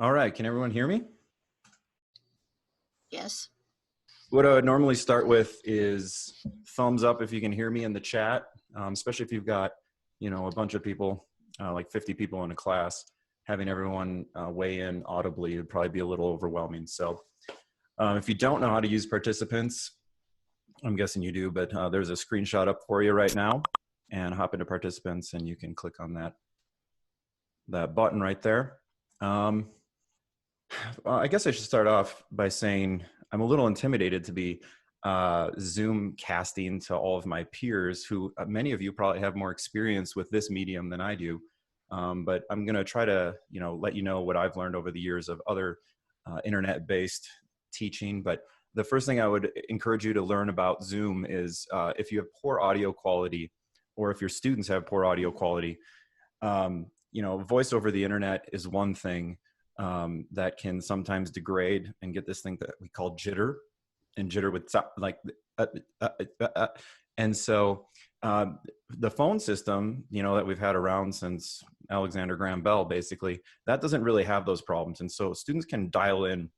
All right, can everyone hear me? Yes. What I would normally start with is thumbs up if you can hear me in the chat, especially if you've got, a bunch of people, like 50 people in a class. Having everyone weigh in audibly would probably be a little overwhelming. So if you don't know how to use participants, I'm guessing you do, but there's a screenshot up for you right now, and hop into participants and you can click on that button right there. I guess I should start off by saying I'm a little intimidated to be Zoom casting to all of my peers who many of you probably have more experience with this medium than I do. But I'm going to try to, let you know what I've learned over the years of other internet-based teaching. But the first thing I would encourage you to learn about Zoom is if you have poor audio quality, or if your students have poor audio quality, voice over the internet is one thing that can sometimes degrade and get this thing that we call jitter, and jitter with like, and so the phone system, that we've had around since Alexander Graham Bell, basically, that doesn't really have those problems. And so students can dial in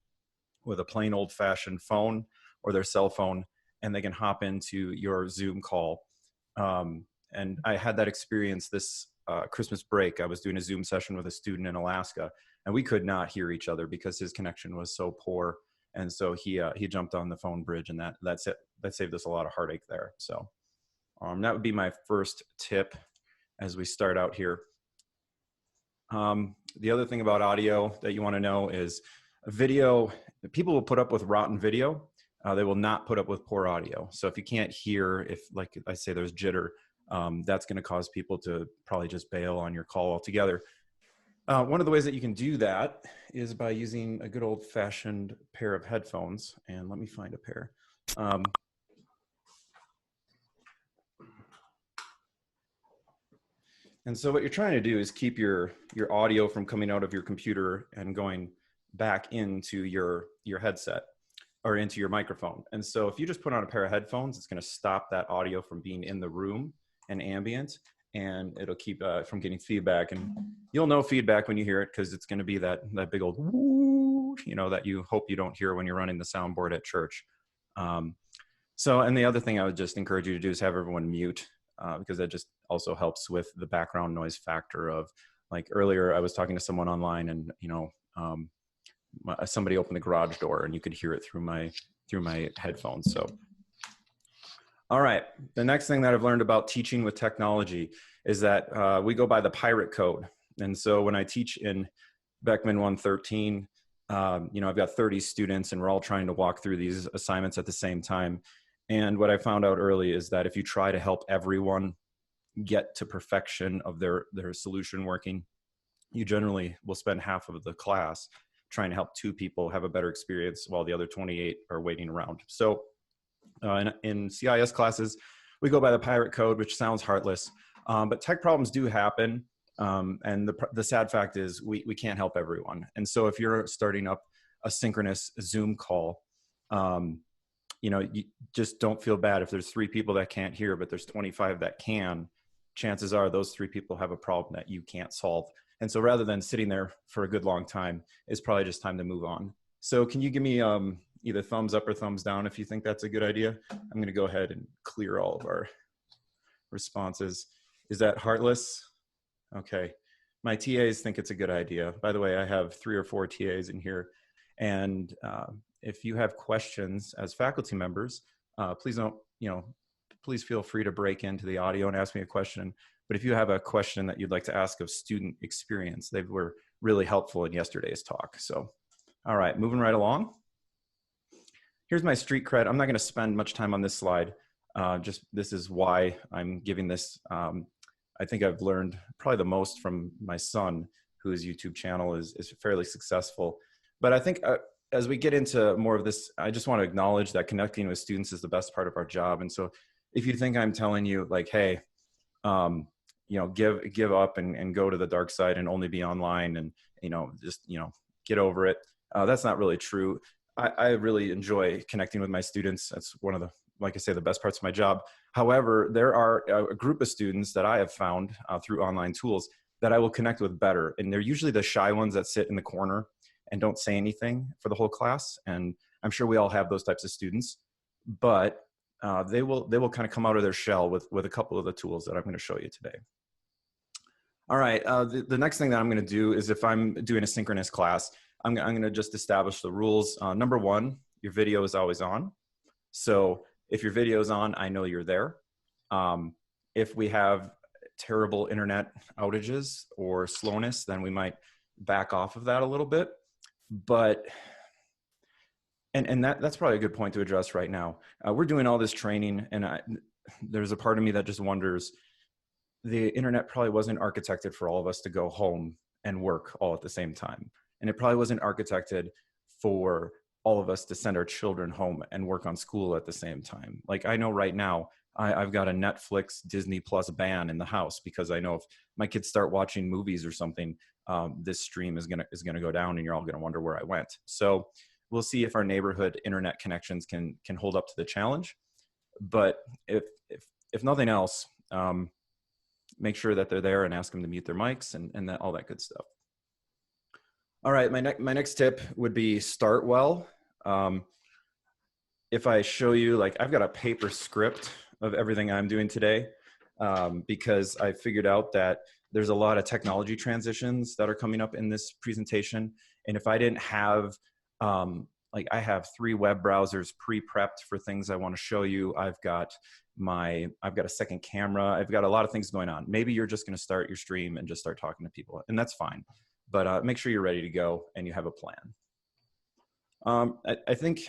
with a plain old fashioned phone or their cell phone, and they can hop into your Zoom call. And I had that experience this Christmas break. I was doing a Zoom session with a student in Alaska, and we could not hear each other because his connection was so poor. And so he jumped on the phone bridge, and that saved us a lot of heartache there. So that would be my first tip as we start out here. The other thing about audio that you want to know is video. People will put up with rotten video. They will not put up with poor audio. So if you can't hear, if, like I say, there's jitter, that's going to cause people to probably just bail on your call altogether. One of the ways that you can do that is by using a good old-fashioned pair of headphones. And let me find a pair. And so what you're trying to do is keep your audio from coming out of your computer and going back into your headset or into your microphone. And so if you just put on a pair of headphones, it's going to stop that audio from being in the room and ambient, and it'll keep from getting feedback. And you'll know feedback when you hear it, because it's going to be that big old woo, that you hope you don't hear when you're running the soundboard at church. And the other thing I would just encourage you to do is have everyone mute, because that just also helps with the background noise factor of, like earlier I was talking to someone online, and somebody opened the garage door and you could hear it through my headphones. So all right, the next thing that I've learned about teaching with technology is that we go by the pirate code. And so when I teach in Beckman 113, I've got 30 students, and we're all trying to walk through these assignments at the same time. And what I found out early is that if you try to help everyone get to perfection of their solution working, you generally will spend half of the class trying to help 2 people have a better experience while the other 28 are waiting around. So in CIS classes, we go by the pirate code, which sounds heartless, but tech problems do happen. And the sad fact is we can't help everyone. And so if you're starting up a synchronous Zoom call, you just don't feel bad if there's 3 people that can't hear, but there's 25 that can. Chances are those 3 people have a problem that you can't solve. And so rather than sitting there for a good long time, it's probably just time to move on. So can you give me either thumbs up or thumbs down if you think that's a good idea? I'm going to go ahead and clear all of our responses. Is that heartless? Okay. My TAs think it's a good idea. By the way, I have 3 or 4 TAs in here. And if you have questions as faculty members, please don't, please feel free to break into the audio and ask me a question. But if you have a question that you'd like to ask of student experience, they were really helpful in yesterday's talk. So, all right, moving right along. Here's my street cred. I'm not going to spend much time on this slide. This is why I'm giving this. I think I've learned probably the most from my son, whose YouTube channel is fairly successful. But I think as we get into more of this, I just want to acknowledge that connecting with students is the best part of our job. And so if you think I'm telling you like, hey, give up and go to the dark side and only be online and, just, get over it. That's not really true. I really enjoy connecting with my students. That's one of the, like I say, the best parts of my job. However, there are a group of students that I have found through online tools that I will connect with better. And they're usually the shy ones that sit in the corner and don't say anything for the whole class. And I'm sure we all have those types of students, but they will kind of come out of their shell with a couple of the tools that I'm going to show you today. All right, the next thing that I'm going to do is, if I'm doing a synchronous class, I'm going to just establish the rules. Number one, your video is always on. So if your video is on, I know you're there. If we have terrible internet outages or slowness, then we might back off of that a little bit. But that's probably a good point to address right now. We're doing all this training, and there's a part of me that just wonders, the internet probably wasn't architected for all of us to go home and work all at the same time. And it probably wasn't architected for all of us to send our children home and work on school at the same time. Like, I know right now, I've got a Netflix, Disney Plus ban in the house, because I know if my kids start watching movies or something, this stream is gonna go down, and you're all gonna wonder where I went. So we'll see if our neighborhood internet connections can hold up to the challenge. But if nothing else, make sure that they're there and ask them to mute their mics and all that good stuff. All right, my next tip would be start well. If I show you, like, I've got a paper script of everything I'm doing today, because I figured out that there's a lot of technology transitions that are coming up in this presentation. And if I didn't have, like, I have 3 web browsers pre-prepped for things I want to show you. I've got a second camera. I've got a lot of things going on. Maybe you're just going to start your stream and just start talking to people, and that's fine. But make sure you're ready to go and you have a plan. I think,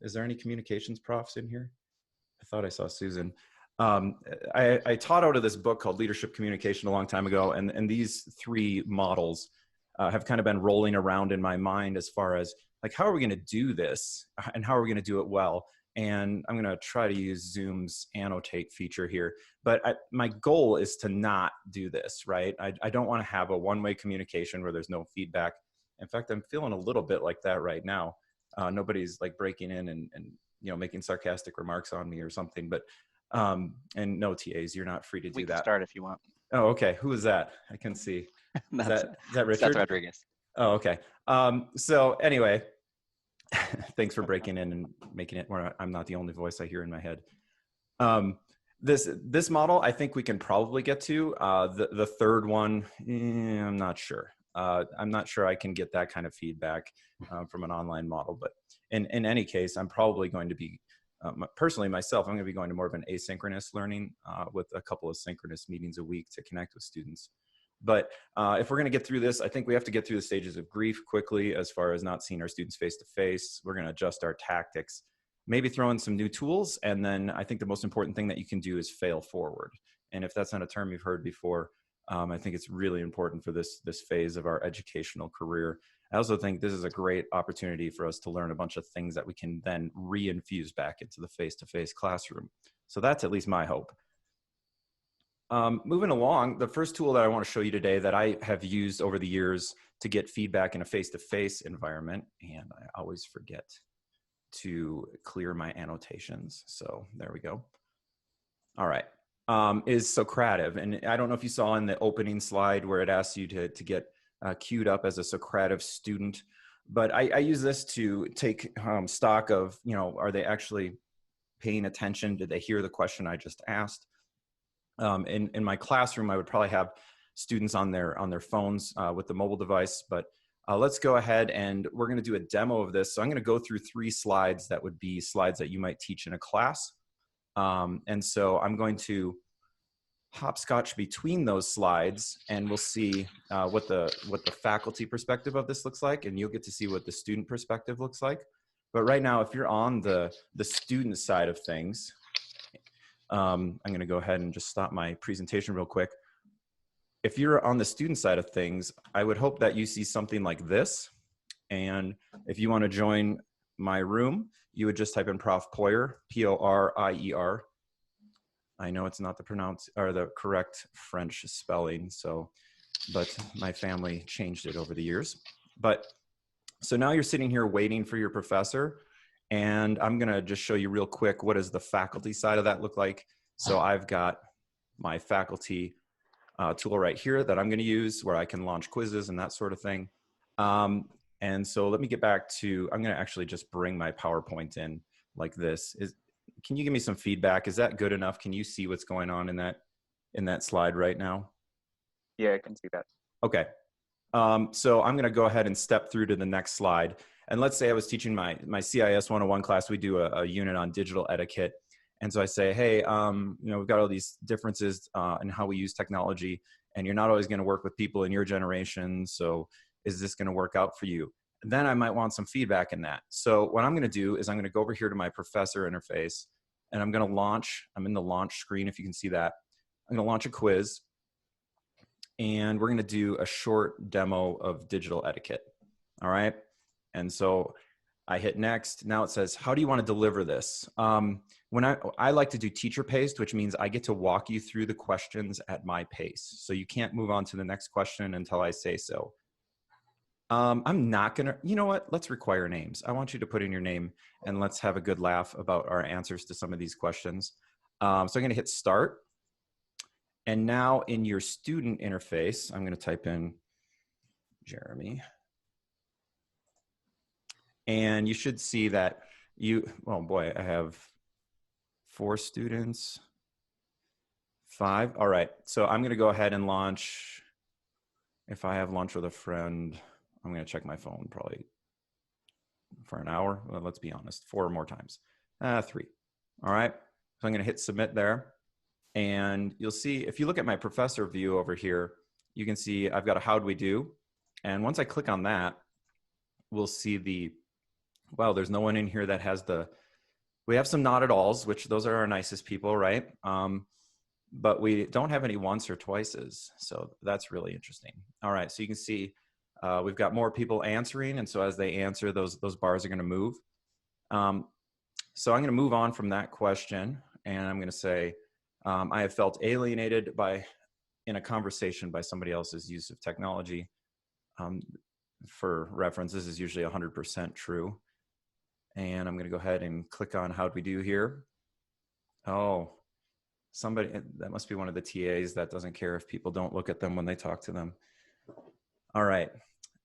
is there any communications profs in here? I thought I saw Susan. I taught out of this book called Leadership Communication a long time ago, and these 3 models have kind of been rolling around in my mind, as far as, like, how are we going to do this, and how are we going to do it well? And I'm going to try to use Zoom's annotate feature here. But my goal is to not do this, right? I don't want to have a one-way communication where there's no feedback. In fact, I'm feeling a little bit like that right now. Nobody's like breaking in and making sarcastic remarks on me or something. But and no, TAs, you're not free to do that. We can start if you want. Oh, okay. Who is that? I can see. Is that Richard? Seth Rodriguez. Oh, okay. So anyway, thanks for breaking in and making it where I'm not the only voice I hear in my head. This model, I think we can probably get to. The third one, I'm not sure. I'm not sure I can get that kind of feedback from an online model. But in any case, I'm probably going to be, personally myself, I'm going to be going to more of an asynchronous learning with a couple of synchronous meetings a week to connect with students. But if we're going to get through this, I think we have to get through the stages of grief quickly, as far as not seeing our students face to face. We're going to adjust our tactics, maybe throw in some new tools. And then I think the most important thing that you can do is fail forward. And if that's not a term you've heard before, I think it's really important for this phase of our educational career. I also think this is a great opportunity for us to learn a bunch of things that we can then re-infuse back into the face-to-face classroom. So that's at least my hope. Moving along, the first tool that I want to show you today that I have used over the years to get feedback in a face-to-face environment, and I always forget to clear my annotations. So there we go. All right, is Socrative. And I don't know if you saw in the opening slide where it asks you to get queued up as a Socrative student, but I use this to take stock of, are they actually paying attention? Did they hear the question I just asked? In my classroom, I would probably have students on their phones with the mobile device, but let's go ahead and we're going to do a demo of this. So I'm going to go through 3 slides that would be slides that you might teach in a class. And so I'm going to hopscotch between those slides, and we'll see what the faculty perspective of this looks like, and you'll get to see what the student perspective looks like. But right now, if you're on the student side of things, I'm going to go ahead and just stop my presentation real quick. If you're on the student side of things, I would hope that you see something like this. And if you want to join my room, you would just type in Prof. Poirier, P-O-R-I-E-R. I know it's not the correct French spelling, but my family changed it over the years. But so now you're sitting here waiting for your professor. And I'm going to just show you real quick, what does the faculty side of that look like? So I've got my faculty tool right here that I'm going to use, where I can launch quizzes and that sort of thing. And so let me get back to, I'm going to actually just bring my PowerPoint in like this. Can you give me some feedback? Is that good enough? Can you see what's going on in that slide right now? Yeah, I can see that. Okay. So I'm going to go ahead and step through to the next slide. And let's say I was teaching my CIS 101 class. We do a unit on digital etiquette. And so I say, hey, we've got all these differences in how we use technology, and you're not always going to work with people in your generation. So is this going to work out for you? And then I might want some feedback in that. So what I'm going to do is I'm going to go over here to my professor interface, and I'm going to launch. I'm in the launch screen, if you can see that. I'm going to launch a quiz, and we're going to do a short demo of digital etiquette. All right. And so I hit next. Now it says, how do you want to deliver this? When I like to do teacher paced, which means I get to walk you through the questions at my pace. So you can't move on to the next question until I say so. I'm not going to, you know what? Let's require names. I want you to put in your name, and let's have a good laugh about our answers to some of these questions. So I'm going to hit start. And now in your student interface, I'm going to type in Jeremy. And you should see that oh boy, I have 4 students, 5. All right, so I'm going to go ahead and launch. If I have lunch with a friend, I'm going to check my phone probably for an hour. Well, let's be honest, 4 more times. 3. All right, so I'm going to hit submit there. And you'll see, if you look at my professor view over here, you can see I've got a how do we do. And once I click on that, we'll see wow, there's no one in here that has we have some not at alls, which those are our nicest people, right? But we don't have any once or twices. So that's really interesting. All right, so you can see we've got more people answering. And so as they answer, those bars are gonna move. So I'm gonna move on from that question, and I'm gonna say, I have felt alienated in a conversation by somebody else's use of technology. For reference, this is usually 100% true. And I'm going to go ahead and click on how do we do here. Oh, that must be one of the TAs that doesn't care if people don't look at them when they talk to them. All right.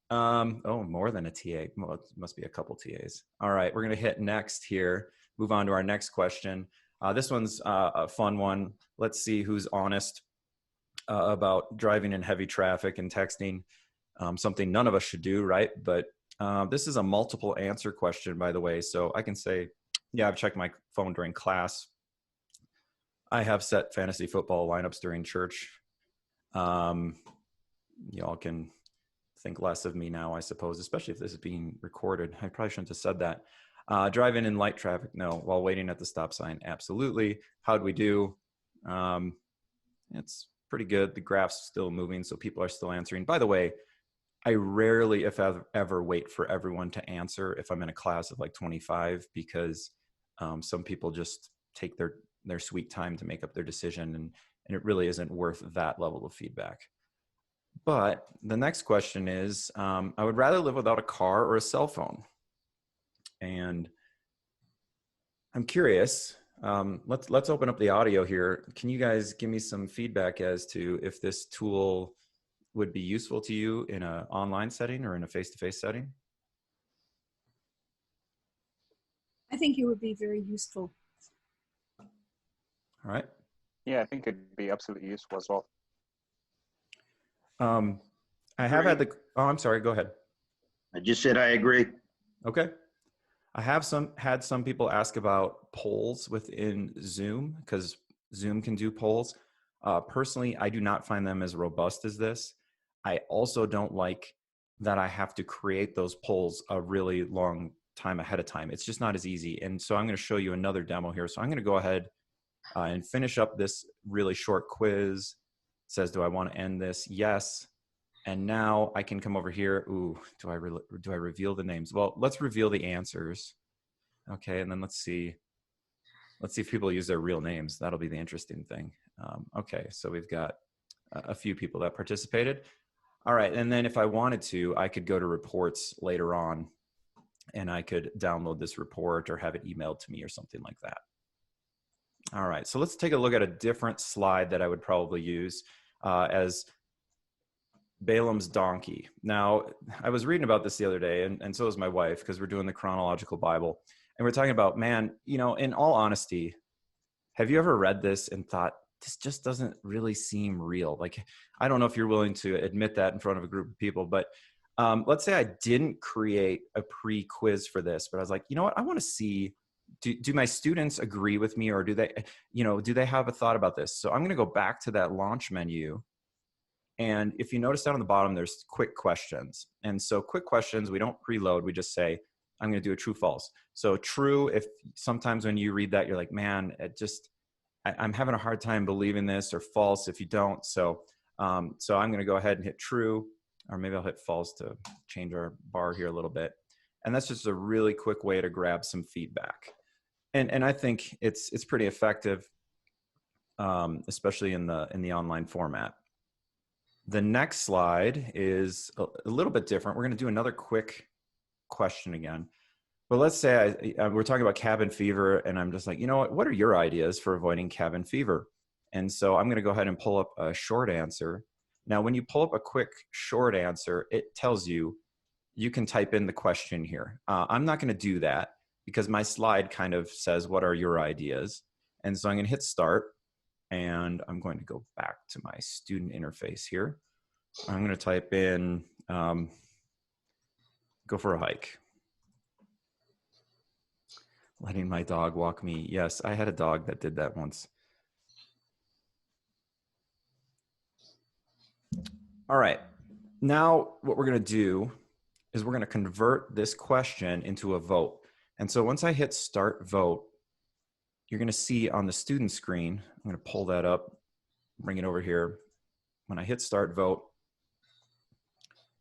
Oh, more than a TA. Well, it must be a couple TAs. All right, we're going to hit next here, move on to our next question. This one's a fun one. Let's see who's honest about driving in heavy traffic and texting. Something none of us should do, right? But this is a multiple answer question, by the way. So I can say, yeah, I've checked my phone during class. I have set fantasy football lineups during church. Y'all can think less of me now, I suppose, especially if this is being recorded. I probably shouldn't have said that. Driving in light traffic, no. While waiting at the stop sign, absolutely. How'd we do? It's pretty good. The graph's still moving, so people are still answering. By the way, I rarely, if ever, wait for everyone to answer if I'm in a class of like 25, because some people just take their sweet time to make up their decision, and it really isn't worth that level of feedback. But the next question is, I would rather live without a car or a cell phone. And I'm curious, let's open up the audio here. Can you guys give me some feedback as to if this tool would be useful to you in an online setting or in a face-to-face setting? I think it would be very useful. All right. Yeah, I think it'd be absolutely useful as well. I have had oh, I'm sorry, go ahead. I just said I agree. Okay. I have had some people ask about polls within Zoom, because Zoom can do polls. Personally, I do not find them as robust as this. I also don't like that I have to create those polls a really long time ahead of time. It's just not as easy. And so I'm going to show you another demo here. So I'm going to go ahead and finish up this really short quiz. It says, do I want to end this? Yes. And now I can come over here. Ooh, do I reveal the names? Well, let's reveal the answers. Okay, and then let's see if people use their real names. That'll be the interesting thing. Okay, so we've got a few people that participated. All right, and then if I wanted to, I could go to reports later on, and I could download this report or have it emailed to me or something like that. All right, so let's take a look at a different slide that I would probably use as Balaam's donkey. Now, I was reading about this the other day, and so was my wife, because we're doing the chronological Bible. And we're talking about, man, in all honesty, have you ever read this and thought, this just doesn't really seem real? Like, I don't know if you're willing to admit that in front of a group of people, but let's say I didn't create a pre-quiz for this, but I was like, you know what? I want to see, do my students agree with me, or do they have a thought about this? So I'm going to go back to that launch menu. And if you notice down on the bottom, there's quick questions. And so quick questions, we don't preload. We just say, I'm going to do a true false. So true, if sometimes when you read that, you're like, man, I'm having a hard time believing this, or false if you don't. So I'm going to go ahead and hit true, or maybe I'll hit false to change our bar here a little bit. And that's just a really quick way to grab some feedback. And I think it's pretty effective, especially in the online format. The next slide is a little bit different. We're going to do another quick question again. But let's say we're talking about cabin fever, and I'm just like, you know what are your ideas for avoiding cabin fever? And so I'm going to go ahead and pull up a short answer. Now, when you pull up a quick short answer, it tells you can type in the question here. I'm not going to do that because my slide kind of says, what are your ideas? And so I'm going to hit start. And I'm going to go back to my student interface here. I'm going to type in, go for a hike. Letting my dog walk me. Yes, I had a dog that did that once. All right. Now what we're going to do is we're going to convert this question into a vote. And so once I hit start vote, you're going to see on the student screen, I'm going to pull that up, bring it over here. When I hit start vote,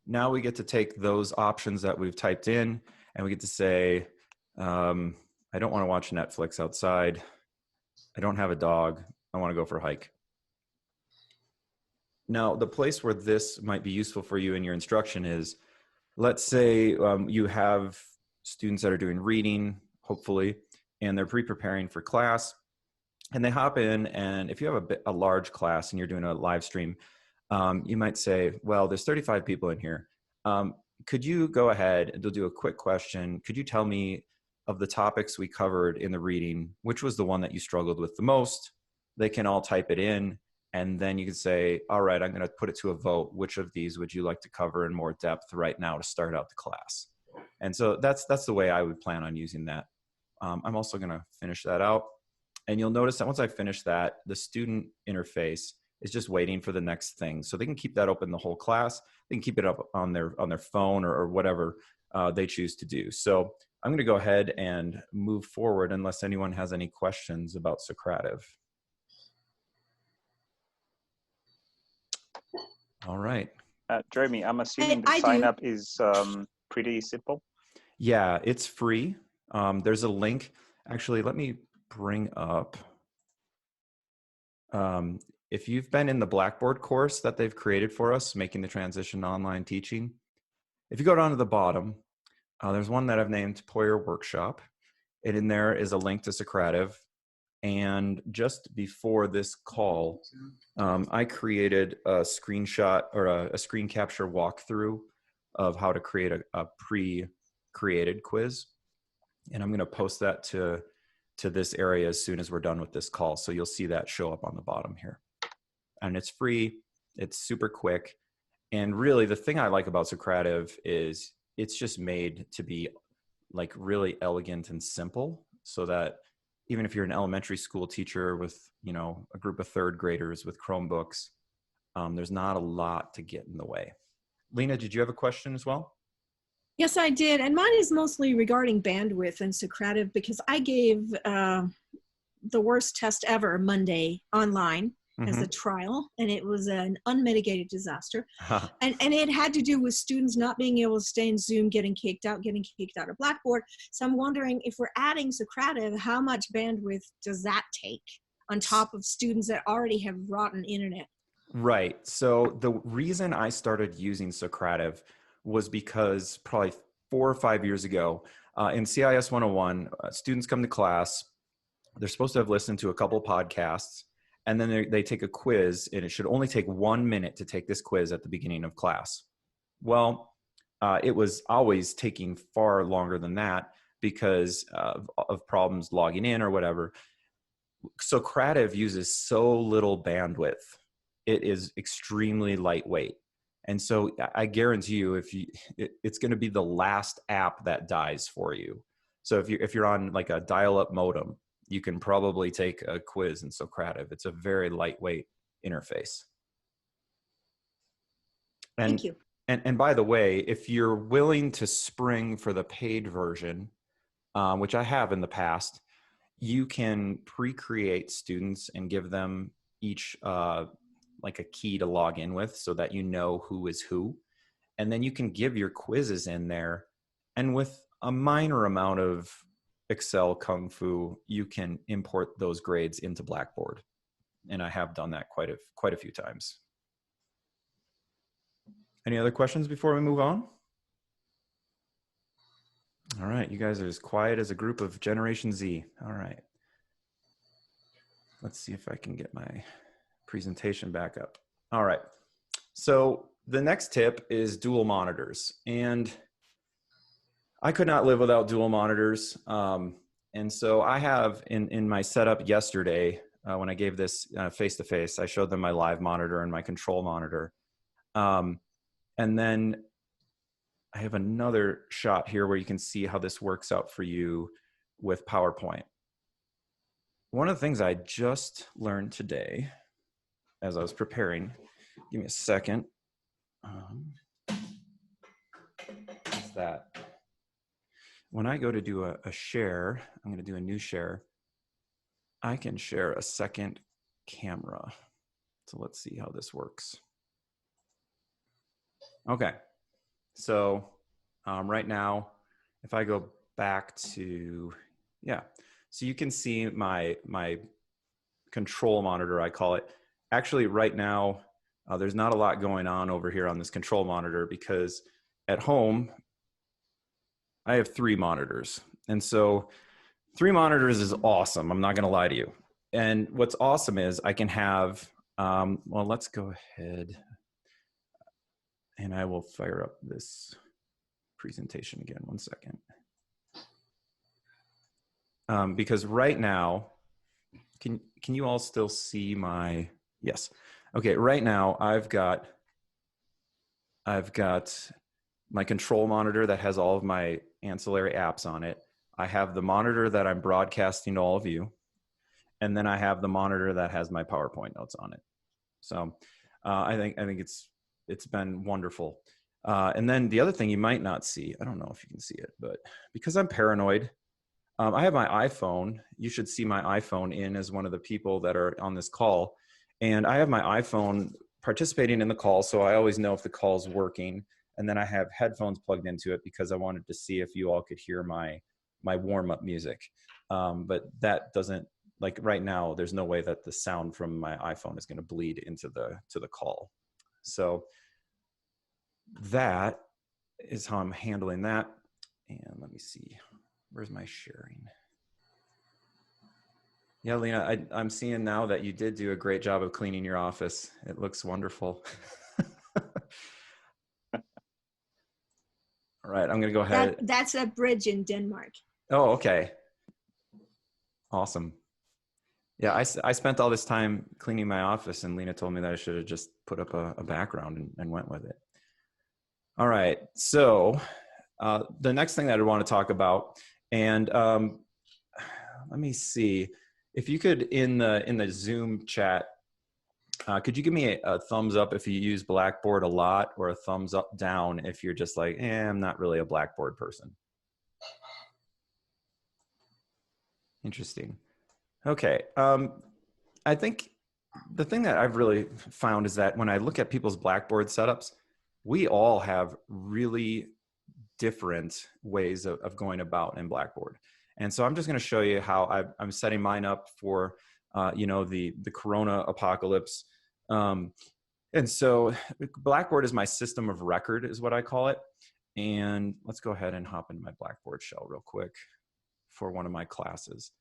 now we get to take those options that we've typed in, and we get to say, I don't want to watch Netflix outside. I don't have a dog. I want to go for a hike. Now, the place where this might be useful for you in your instruction is, let's say you have students that are doing reading, hopefully, and they're pre-preparing for class, and they hop in, and if you have a large class and you're doing a live stream, you might say, well, there's 35 people in here. Could you go ahead and they'll do a quick question. Could you tell me, of the topics we covered in the reading, which was the one that you struggled with the most? They can all type it in, and then you can say, all right, I'm going to put it to a vote. Which of these would you like to cover in more depth right now to start out the class? And so that's the way I would plan on using that. I'm also going to finish that out. And you'll notice that once I finish that, the student interface is just waiting for the next thing. So they can keep that open the whole class. They can keep it up on their phone or whatever they choose to do. So I'm going to go ahead and move forward unless anyone has any questions about Socrative. All right. Jeremy, I'm assuming the I sign do. up is pretty simple. Yeah, it's free. There's a link. Actually, let me bring up, if you've been in the Blackboard course that they've created for us, Making the Transition to Online Teaching, if you go down to the bottom, there's one that I've named Poyer Workshop. And in there is a link to Socrative. And just before this call, I created a screenshot or a screen capture walkthrough of how to create a pre-created quiz. And I'm going to post that to this area as soon as we're done with this call. So you'll see that show up on the bottom here. And it's free. It's super quick. And really the thing I like about Socrative is it's just made to be like really elegant and simple, so that even if you're an elementary school teacher with, a group of third graders with Chromebooks, there's not a lot to get in the way. Lena, did you have a question as well? Yes, I did. And mine is mostly regarding bandwidth and Socrative, because I gave the worst test ever Monday online as a trial, and it was an unmitigated disaster. And it had to do with students not being able to stay in Zoom, getting kicked out of Blackboard. So I'm wondering, if we're adding Socrative, how much bandwidth does that take on top of students that already have rotten internet? Right. So the reason I started using Socrative was because probably 4 or 5 years ago, in CIS 101, students come to class. They're supposed to have listened to a couple podcasts, and then they take a quiz, and it should only take 1 minute to take this quiz at the beginning of class. Well, it was always taking far longer than that because of problems logging in or whatever. Socrative uses so little bandwidth. It is extremely lightweight. And so I guarantee you, it's going to be the last app that dies for you. So if you're on like a dial-up modem, you can probably take a quiz in Socrative. It's a very lightweight interface. Thank you. And by the way, if you're willing to spring for the paid version, which I have in the past, you can pre-create students and give them each like a key to log in with so that you know who is who. And then you can give your quizzes in there. And with a minor amount of Excel Kung Fu, you can import those grades into Blackboard. And I have done that quite a few times. Any other questions before we move on? All right, you guys are as quiet as a group of Generation Z. All right. Let's see if I can get my presentation back up. All right. So the next tip is dual monitors. And I could not live without dual monitors. And so I have in my setup yesterday, when I gave this face-to-face, I showed them my live monitor and my control monitor. And then I have another shot here where you can see how this works out for you with PowerPoint. One of the things I just learned today as I was preparing, give me a second, is that when I go to do a share, I'm going to do a new share, I can share a second camera. So let's see how this works. Okay. So right now, if I go back to, so you can see my control monitor, I call it. Actually, right now, there's not a lot going on over here on this control monitor because at home, I have 3 monitors. And so 3 monitors is awesome. I'm not going to lie to you. And what's awesome is I can have, well, let's go ahead and I will fire up this presentation again. 1 second. Because right now, can you all still see my, yes. Okay, right now I've got my control monitor that has all of my ancillary apps on it. I have the monitor that I'm broadcasting to all of you. And then I have the monitor that has my PowerPoint notes on it. So I think it's been wonderful. And then the other thing you might not see, I don't know if you can see it, but because I'm paranoid, I have my iPhone. You should see my iPhone in as one of the people that are on this call. And I have my iPhone participating in the call, so I always know if the call's working. And then I have headphones plugged into it because I wanted to see if you all could hear my warm-up music. But that doesn't, like right now, there's no way that the sound from my iPhone is going to bleed into the call. So that is how I'm handling that. And let me see, where's my sharing? Yeah, Lena, I'm seeing now that you did do a great job of cleaning your office. It looks wonderful. All right, I'm going to go ahead. That's a bridge in Denmark. Oh, okay. Awesome. Yeah, I spent all this time cleaning my office, and Lena told me that I should have just put up a background and went with it. All right, so the next thing that I want to talk about, and let me see. If you could, in the Zoom chat, could you give me a thumbs up if you use Blackboard a lot, or a thumbs up down if you're just like, I'm not really a Blackboard person? Interesting. Okay. I think the thing that I've really found is that when I look at people's Blackboard setups, we all have really different ways of going about in Blackboard. And so I'm just going to show you how I'm setting mine up for, the Corona apocalypse. And so Blackboard is my system of record is what I call it. And let's go ahead and hop into my Blackboard shell real quick for one of my classes.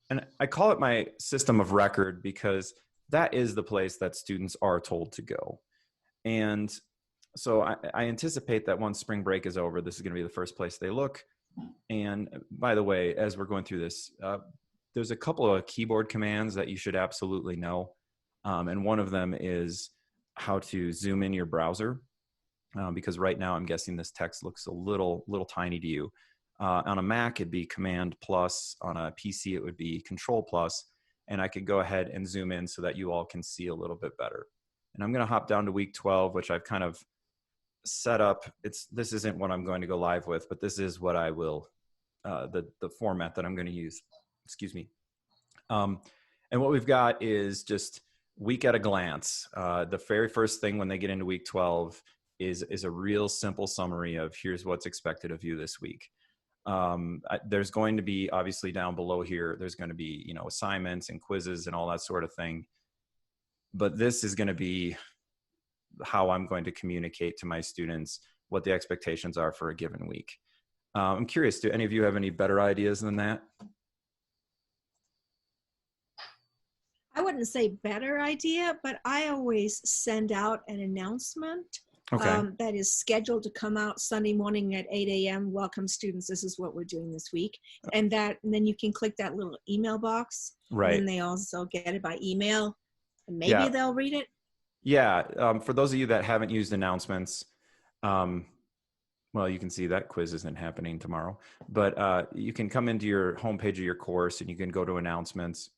And I call it my system of record because that is the place that students are told to go. And so I anticipate that once spring break is over, this is going to be the first place they look. And by the way, as we're going through this, there's a couple of keyboard commands that you should absolutely know. And one of them is how to zoom in your browser, because right now I'm guessing this text looks a little tiny to you. On a Mac, it'd be Command plus. On a PC, it would be Control plus. And I could go ahead and zoom in so that you all can see a little bit better. And I'm going to hop down to week 12, which I've kind of set up. This isn't what I'm going to go live with, but this is what I will, the format that I'm going to use. Excuse me. And what we've got is just week at a glance. The very first thing when they get into week 12 is a real simple summary of here's what's expected of you this week. There's going to be, obviously down below here, there's going to be, you know, assignments and quizzes and all that sort of thing. But this is going to be how I'm going to communicate to my students what the expectations are for a given week. I'm curious, do any of you have any better ideas than that? I wouldn't say better idea, but I always send out an announcement Okay. that is scheduled to come out Sunday morning at 8 a.m. Welcome students, this is what we're doing this week. And then you can click that little email box. Right. And they also get it by email. And maybe Yeah. they'll read it. Yeah. For those of you that haven't used announcements, well, you can see that quiz isn't happening tomorrow, but you can come into your homepage of your course and you can go to announcements.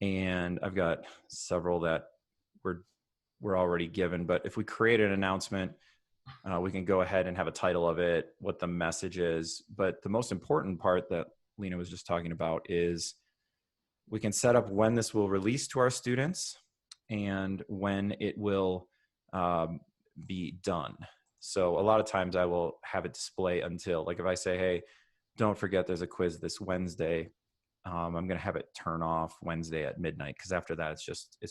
And I've got several that we're already given, but if we create an announcement, we can go ahead and have a title of it, what the message is. But the most important part that Lena was just talking about is we can set up when this will release to our students and when it will be done. So a lot of times I will have it display until, like if I say, hey, don't forget there's a quiz this Wednesday, I'm going to have it turn off Wednesday at midnight, because after that it's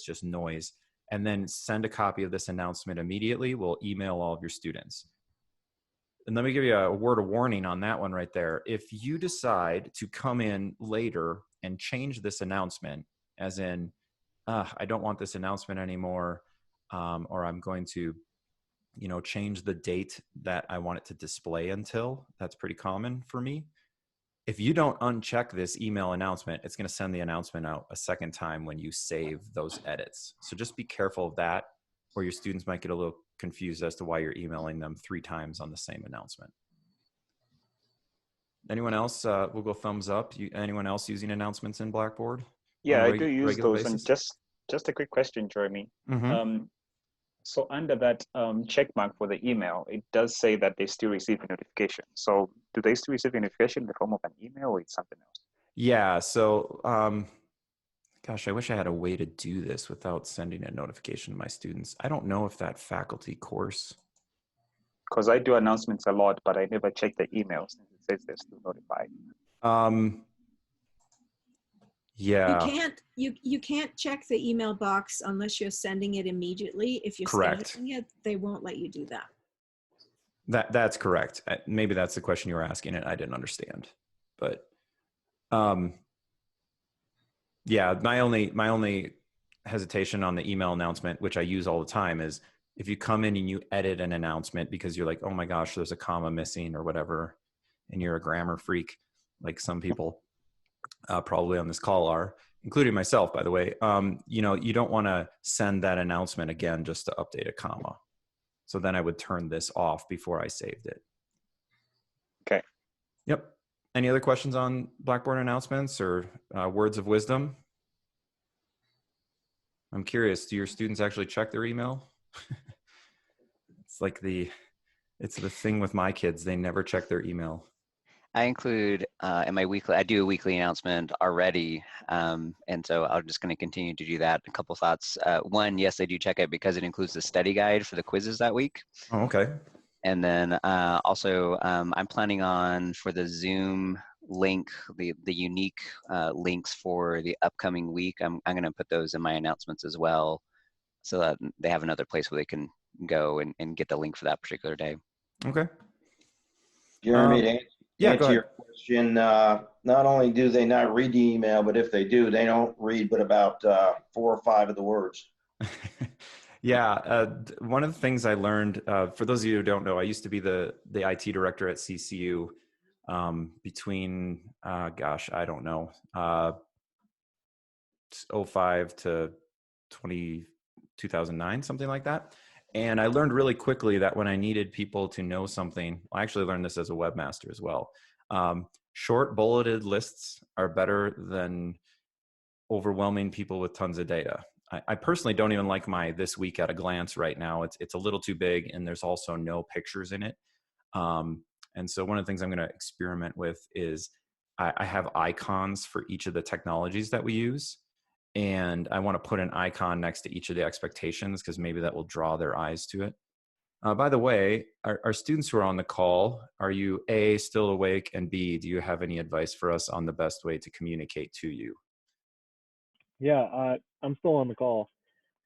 just noise. And then send a copy of this announcement immediately. We'll email all of your students. And let me give you a word of warning on that one right there. If you decide to come in later and change this announcement, as in, I don't want this announcement anymore, or I'm going to, you know, change the date that I want it to display until, that's pretty common for me. If you don't uncheck this email announcement, it's going to send the announcement out a second time when you save those edits. So just be careful of that, or your students might get a little confused as to why you're emailing them 3 times on the same announcement. Anyone else? We'll go thumbs up. Anyone else using announcements in Blackboard? Yeah, I do use those. Basis? And just a quick question, Jeremy. Mm-hmm. So under that check mark for the email, it does say that they still receive a notification. So do they still receive a notification in the form of an email, or it's something else? Yeah. So, gosh, I wish I had a way to do this without sending a notification to my students. I don't know if that faculty course. Because I do announcements a lot, but I never check the emails since it says they're still notified. Yeah. You can't check the email box unless you're sending it immediately. If you're Correct. sending it, they won't let you do that. That's correct. Maybe that's the question you were asking and I didn't understand. But yeah, my only hesitation on the email announcement, which I use all the time, is if you come in and you edit an announcement because you're like, oh my gosh, there's a comma missing or whatever, and you're a grammar freak, like some people probably on this call are, including myself, by the way, you know, you don't want to send that announcement again just to update a comma. So then I would turn this off before I saved it. Okay. Yep. Any other questions on Blackboard announcements or words of wisdom? I'm curious, do your students actually check their email? It's the thing with my kids. They never check their email. I include in my weekly, I do a weekly announcement already. And so I'm just going to continue to do that. A couple thoughts. One, yes, I do check it because it includes the study guide for the quizzes that week. Oh, okay. And then also I'm planning on, for the Zoom link, the unique links for the upcoming week, I'm going to put those in my announcements as well, so that they have another place where they can go and get the link for that particular day. Okay. Jeremy, Yeah, go Answer ahead. your question. Not only do they not read the email, but if they do, they don't read but about 4 or 5 of the words. Yeah, one of the things I learned, for those of you who don't know, I used to be the IT director at CCU between, gosh, I don't know, 05 to 2009, something like that. And I learned really quickly that when I needed people to know something, I actually learned this as a webmaster as well. Short bulleted lists are better than overwhelming people with tons of data. I personally don't even like my this week at a glance right now. It's a little too big, and there's also no pictures in it. And so one of the things I'm going to experiment with is I have icons for each of the technologies that we use. And I want to put an icon next to each of the expectations because maybe that will draw their eyes to it. By the way, our students who are on the call, are you A, still awake, and B, do you have any advice for us on the best way to communicate to you? Yeah, I'm still on the call.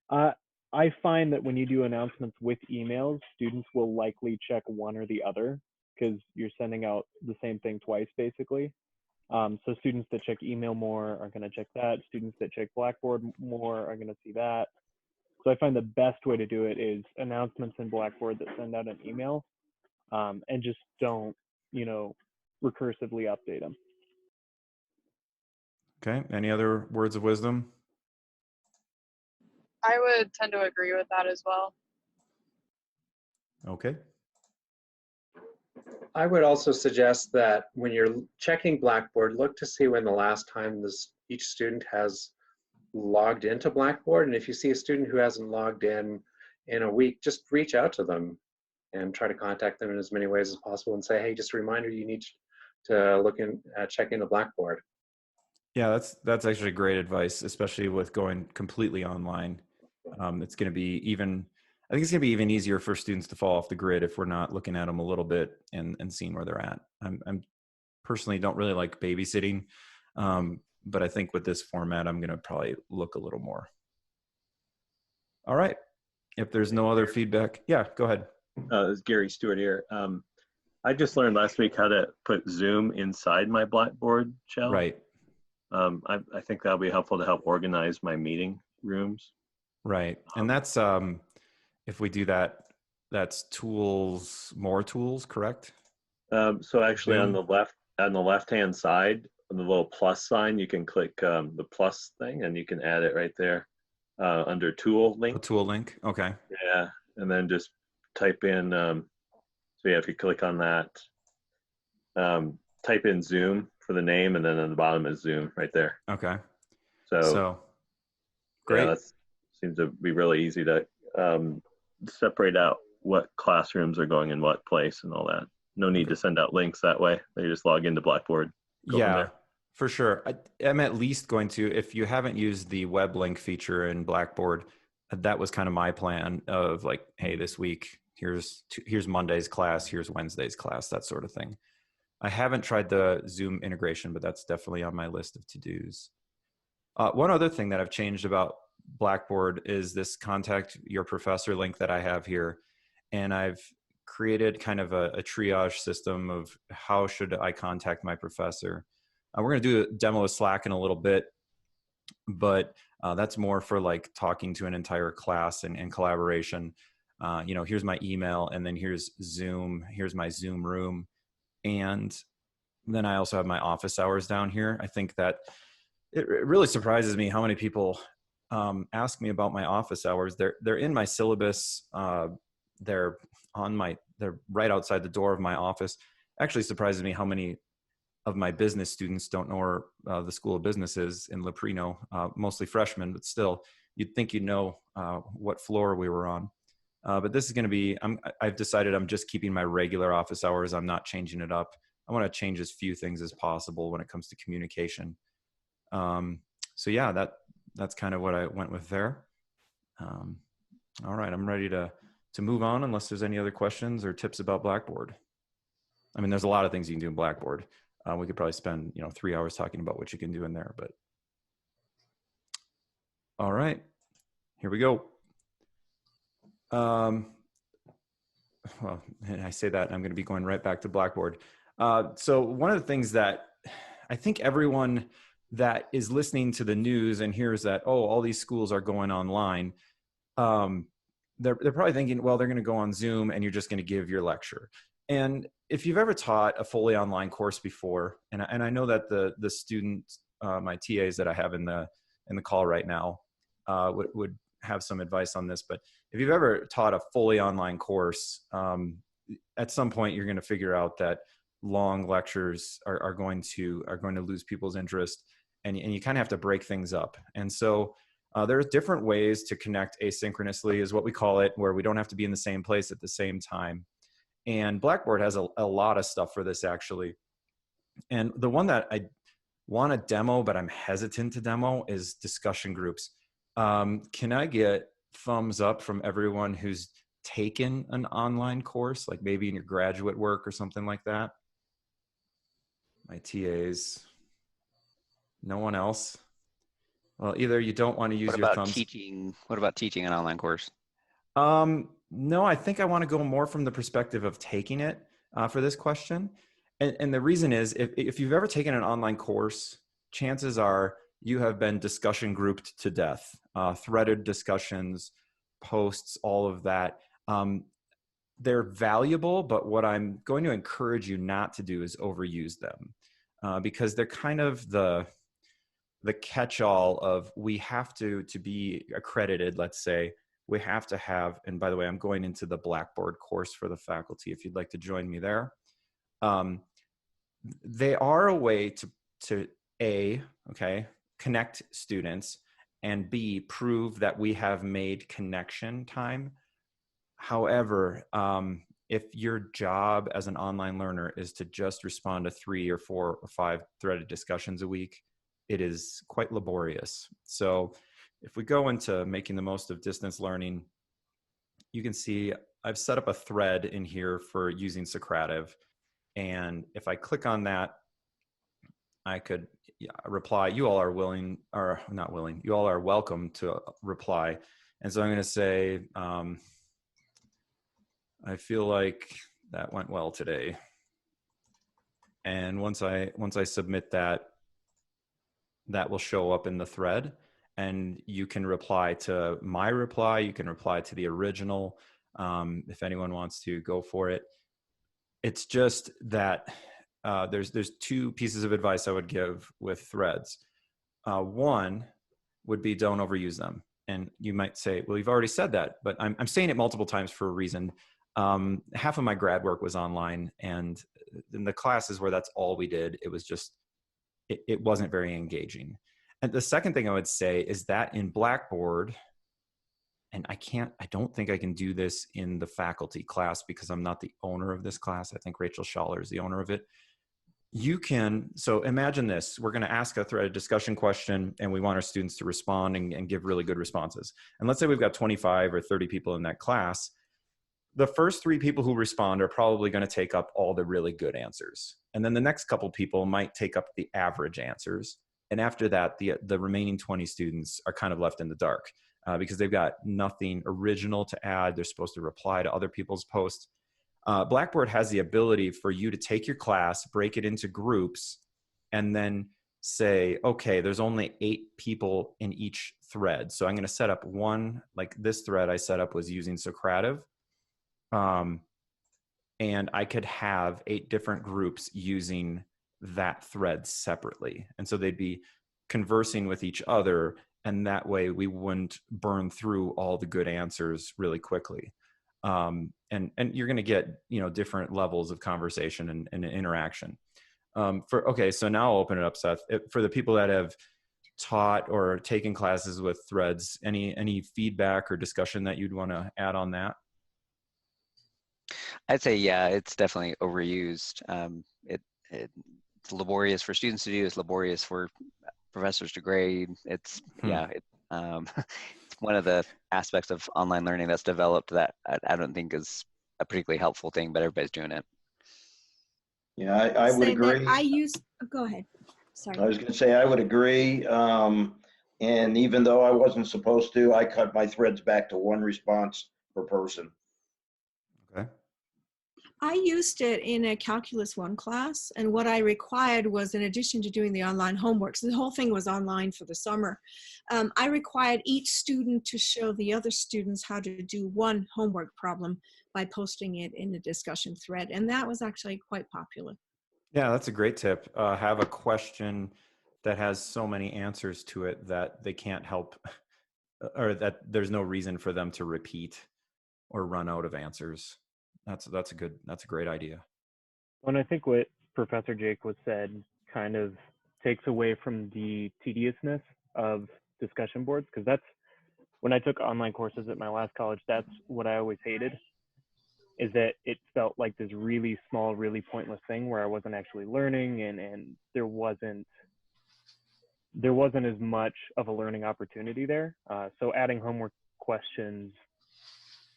Uh, I find that when you do announcements with emails, students will likely check one or the other because you're sending out the same thing twice, basically. So students that check email more are going to check that. Students that check Blackboard more are going to see that. So I find the best way to do it is announcements in Blackboard that send out an email, and just don't, recursively update them. Okay. Any other words of wisdom? I would tend to agree with that as well. Okay. I would also suggest that when you're checking Blackboard, look to see when the last time each student has logged into Blackboard. And if you see a student who hasn't logged in a week, just reach out to them and try to contact them in as many ways as possible and say, hey, just a reminder, you need to look in check into Blackboard. Yeah, that's actually great advice, especially with going completely online. It's going to be I think it's going to be even easier for students to fall off the grid if we're not looking at them a little bit and seeing where they're at. I'm personally don't really like babysitting, but I think with this format, I'm going to probably look a little more. All right. If there's no other feedback, yeah, go ahead. It's Gary Stewart here. I just learned last week how to put Zoom inside my Blackboard shell. Right. I think that'll be helpful to help organize my meeting rooms. Right. And that's, if we do that, that's tools, more tools, correct? So actually Zoom. on the left-hand side, on the little plus sign, you can click the plus thing and you can add it right there under tool A link. tool link. Okay. Yeah. And then just type in, so yeah, if you click on that, type in Zoom for the name, and then on the bottom is Zoom right there. Okay. So great. yeah, that seems to be really easy to separate out what classrooms are going in what place and all that. No need to send out links that way. They just log into Blackboard. Yeah, for sure. I'm at least going to, if you haven't used the web link feature in Blackboard, that was kind of my plan of like, hey, this week, here's Monday's class, here's Wednesday's class, that sort of thing. I haven't tried the Zoom integration, but that's definitely on my list of to-dos. One other thing that I've changed about Blackboard is this contact your professor link that I have here. And I've created kind of a triage system of how should I contact my professor. We're going to do a demo of Slack in a little bit, but that's more for like talking to an entire class and collaboration. Here's my email, and then here's Zoom, here's my Zoom room. And then I also have my office hours down here. I think that it really surprises me how many people ask me about my office hours. They're in my syllabus. They're right outside the door of my office. Actually surprises me how many of my business students don't know where the School of Business is in Leprino, mostly freshmen, but still you'd think you'd know what floor we were on. But this is going to be, I've decided I'm just keeping my regular office hours. I'm not changing it up. I want to change as few things as possible when it comes to communication. So yeah, that's kind of what I went with there. All right, I'm ready to move on unless there's any other questions or tips about Blackboard. I mean, there's a lot of things you can do in Blackboard. We could probably spend 3 hours talking about what you can do in there, but all right, here we go. Well, and I say that, and I'm going to be going right back to Blackboard. So one of the things that I think everyone that is listening to the news and hears that, oh, all these schools are going online, they're probably thinking, well, they're going to go on Zoom and you're just going to give your lecture. And if you've ever taught a fully online course before, and I know that the students, my TAs that I have in the call right now, would have some advice on this. But if you've ever taught a fully online course, at some point you're going to figure out that long lectures are going to lose people's interest, and you kind of have to break things up. And so there's different ways to connect asynchronously, is what we call it, where we don't have to be in the same place at the same time. And Blackboard has a lot of stuff for this, actually. And the one that I want to demo, but I'm hesitant to demo, is discussion groups. Can I get thumbs up from everyone who's taken an online course, like maybe in your graduate work or something like that? My TAs. No one else? Well, either you don't want to use your thumbs. What about teaching an online course? No, I think I want to go more from the perspective of taking it for this question. And the reason is, if you've ever taken an online course, chances are you have been discussion grouped to death, threaded discussions, posts, all of that. They're valuable, but what I'm going to encourage you not to do is overuse them, because they're kind of the catch-all of, we have to be accredited, let's say, we have to have, and by the way, I'm going into the Blackboard course for the faculty if you'd like to join me there. They are a way to A, connect students, and B, prove that we have made connection time. However, if your job as an online learner is to just respond to 3 or 4 or 5 threaded discussions a week, it is quite laborious. So if we go into making the most of distance learning, you can see I've set up a thread in here for using Socrative. And if I click on that, I could reply. You all are willing, or not willing, you all are welcome to reply. And so I'm going to say, I feel like that went well today. And once I submit that, that will show up in the thread, and you can reply to my reply. You can reply to the original. If anyone wants to go for it. It's just that there's 2 pieces of advice I would give with threads. One would be, don't overuse them. And you might say, well, you've already said that, but I'm saying it multiple times for a reason. Half of my grad work was online, and in the classes where that's all we did, it was just, it wasn't very engaging. And the second thing I would say is that in Blackboard, and I don't think I can do this in the faculty class because I'm not the owner of this class. I think Rachel Schaller is the owner of it. You can, so imagine this, we're going to ask a threaded discussion question, and we want our students to respond and give really good responses. And let's say we've got 25 or 30 people in that class. The first 3 people who respond are probably going to take up all the really good answers. And then the next couple people might take up the average answers. And after that, the remaining 20 students are kind of left in the dark because they've got nothing original to add. They're supposed to reply to other people's posts. Blackboard has the ability for you to take your class, break it into groups, and then say, okay, there's only 8 people in each thread. So I'm going to set up one, like this thread I set up was using Socrative. And I could have 8 different groups using that thread separately. And so they'd be conversing with each other, and that way we wouldn't burn through all the good answers really quickly. And you're going to get, different levels of conversation and interaction. Okay, so now I'll open it up, Seth. For the people that have taught or taken classes with threads, any feedback or discussion that you'd want to add on that? I'd say, yeah, it's definitely overused. It's laborious for students to do. It's laborious for professors to grade. It's it's one of the aspects of online learning that's developed that I don't think is a particularly helpful thing, but everybody's doing it. Yeah, I would agree. Go ahead. Sorry. I was going to say I would agree. And even though I wasn't supposed to, I cut my threads back to 1 response per person. Okay. I used it in a Calculus 1 class, and what I required was, in addition to doing the online homework, so the whole thing was online for the summer, I required each student to show the other students how to do one homework problem by posting it in the discussion thread, and that was actually quite popular. Yeah, that's a great tip. Have a question that has so many answers to it that they can't help, or that there's no reason for them to repeat or run out of answers. That's a great idea. And I think what Professor Jake was said kind of takes away from the tediousness of discussion boards, because that's when I took online courses at my last college, that's what I always hated, is that it felt like this really small, really pointless thing where I wasn't actually learning, and there wasn't as much of a learning opportunity there. So adding homework questions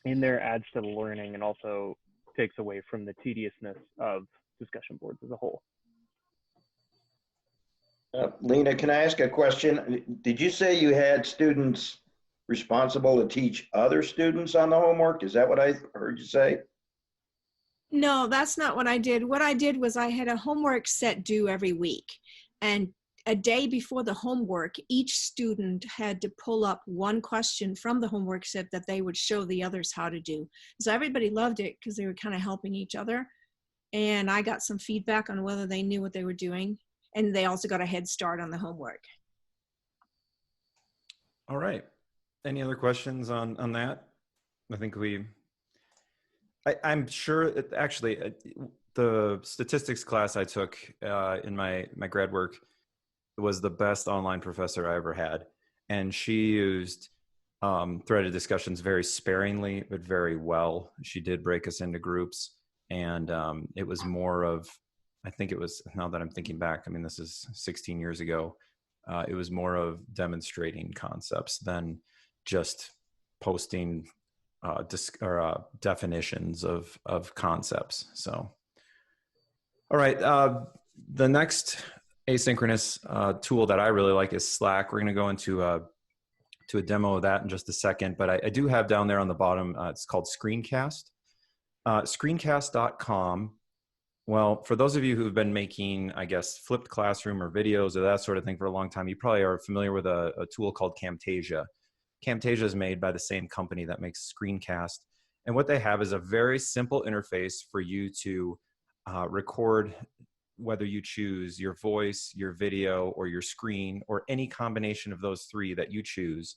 in there adds to the learning and also takes away from the tediousness of discussion boards as a whole. Lena, can I ask a question? Did you say you had students responsible to teach other students on the homework? Is that what I heard you say? No, that's not what I did. What I did was I had a homework set due every week, and a day before the homework, each student had to pull up one question from the homework set that they would show the others how to do. So everybody loved it because they were kind of helping each other. And I got some feedback on whether they knew what they were doing. And they also got a head start on the homework. All right. Any other questions on that? I think I'm sure actually the statistics class I took in my grad work was the best online professor I ever had. And she used threaded discussions very sparingly, but very well. She did break us into groups, and it was more of, I think it was, now that I'm thinking back, I mean, this is 16 years ago, it was more of demonstrating concepts than just posting definitions of concepts. So, all right. The next asynchronous tool that I really like is Slack. We're going to go into a demo of that in just a second, but I do have down there on the bottom, it's called Screencast. Screencast.com. Well, for those of you who've been making, I guess, flipped classroom or videos or that sort of thing for a long time, you probably are familiar with a tool called Camtasia. Camtasia is made by the same company that makes Screencast. And what they have is a very simple interface for you to record, whether you choose your voice, your video, or your screen, or any combination of those three that you choose.